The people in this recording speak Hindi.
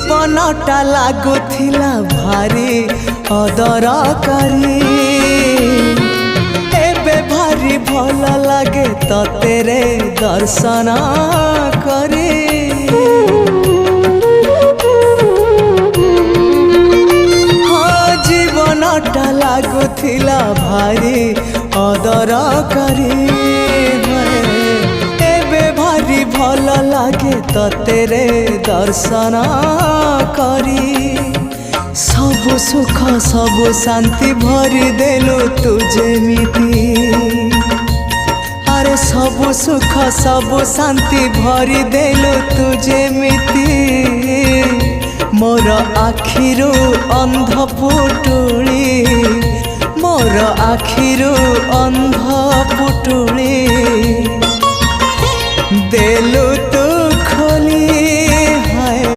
जीवनटा लागुथिला भारी अदरकारी एबे भारी भल लागे तेरे दर्शन करे हाँ जीवनटा लागुथिला भारी अदरकारी भारी भल लागे तेरे दर्शन करी सबु सुख सबु शांति भरी देलु तुझे मिति अरे सबु सुख सबु शांति भरी देलु तुझे मिति मोर आखिरु अंध पुटुली मोर आखिरु अंध पुटुली देलु